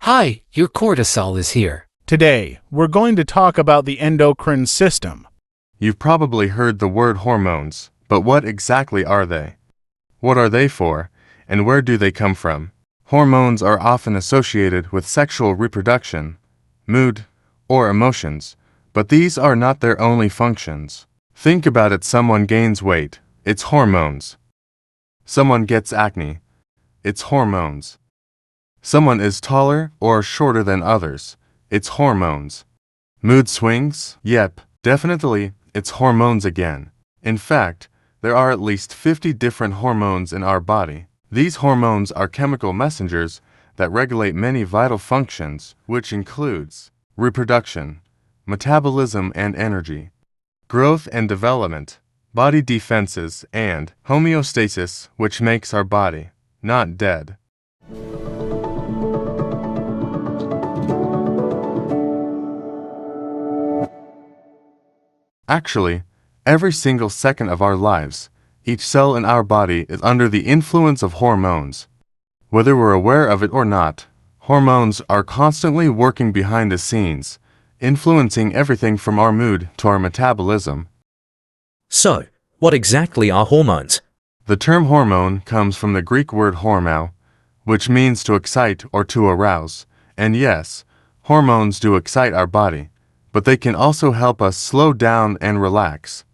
Hi, your cortisol is here. Today, we're going to talk about the endocrine system. You've probably heard the word hormones, but what exactly are they? What are they for, and where do they come from? Hormones are often associated with sexual reproduction, mood, or emotions, but these are not their only functions. Think about it: someone gains weight, it's hormones. Someone gets acne, it's hormones. Someone is taller or shorter than others, it's hormones. Mood swings? Yep, definitely, it's hormones again. In fact, there are at least 50 different hormones in our body. These hormones are chemical messengers that regulate many vital functions, which includes reproduction, metabolism and energy, growth and development, body defenses, and homeostasis, which makes our body not dead. Actually, every single second of our lives, each cell in our body is under the influence of hormones. Whether we're aware of it or not, hormones are constantly working behind the scenes, influencing everything from our mood to our metabolism. So, what exactly are hormones? The term hormone comes from the Greek word hormao, which means to excite or to arouse. And yes, hormones do excite our body, but they can also help us slow down and relax.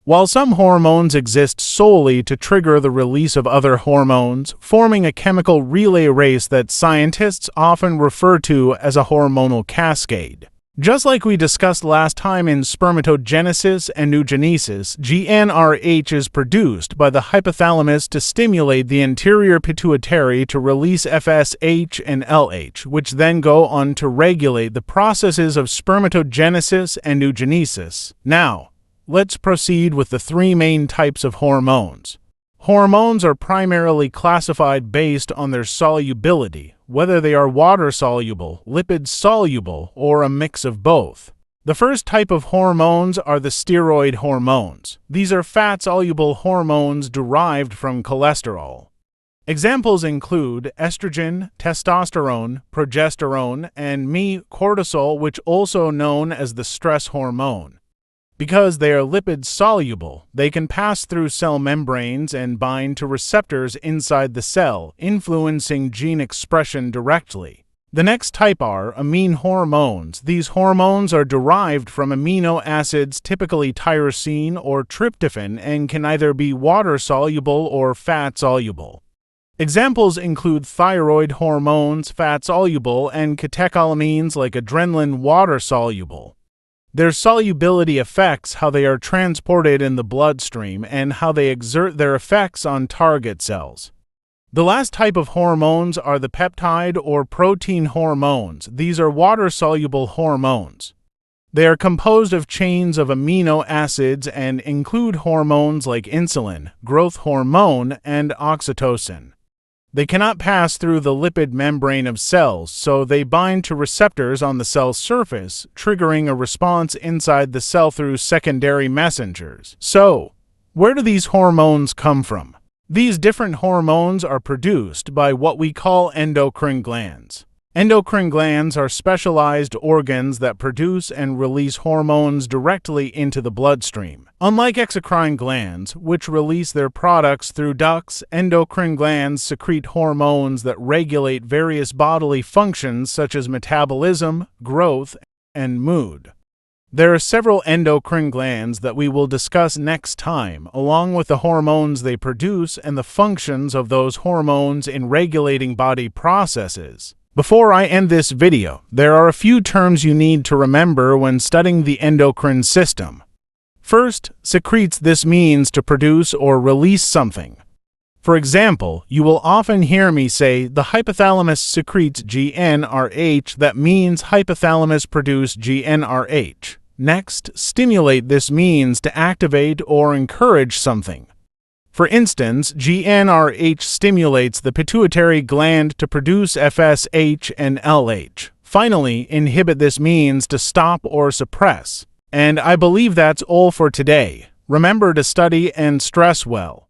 While some hormones exist solely to trigger the release of other hormones, forming a chemical relay race that scientists often refer to as a hormonal cascade. Just like we discussed last time in spermatogenesis and oogenesis, GnRH is produced by the hypothalamus to stimulate the anterior pituitary to release FSH and LH, which then go on to regulate the processes of spermatogenesis and oogenesis. Now, let's proceed with the three main types of hormones. Hormones are primarily classified based on their solubility, whether they are water-soluble, lipid-soluble, or a mix of both. The first type of hormones are the steroid hormones. These are fat-soluble hormones derived from cholesterol. Examples include estrogen, testosterone, progesterone, and cortisol, which also known as the stress hormone. Because they are lipid-soluble, they can pass through cell membranes and bind to receptors inside the cell, influencing gene expression directly. The next type are amine hormones. These hormones are derived from amino acids, typically tyrosine or tryptophan, and can either be water-soluble or fat-soluble. Examples include thyroid hormones, fat-soluble, and catecholamines like adrenaline, water-soluble. Their solubility affects how they are transported in the bloodstream and how they exert their effects on target cells. The last type of hormones are the peptide or protein hormones. These are water-soluble hormones. They are composed of chains of amino acids and include hormones like insulin, growth hormone, and oxytocin. They cannot pass through the lipid membrane of cells, so they bind to receptors on the cell surface, triggering a response inside the cell through secondary messengers. So, where do these hormones come from? These different hormones are produced by what we call endocrine glands. Endocrine glands are specialized organs that produce and release hormones directly into the bloodstream. Unlike exocrine glands, which release their products through ducts, endocrine glands secrete hormones that regulate various bodily functions such as metabolism, growth, and mood. There are several endocrine glands that we will discuss next time, along with the hormones they produce and the functions of those hormones in regulating body processes. Before I end this video, there are a few terms you need to remember when studying the endocrine system. First, secretes. This means to produce or release something. For example, you will often hear me say the hypothalamus secretes GnRH. That means hypothalamus produce GnRH. Next, stimulate. This means to activate or encourage something. For instance, GnRH stimulates the pituitary gland to produce FSH and LH. Finally, inhibit. This means to stop or suppress. And I believe that's all for today. Remember to study and stress well.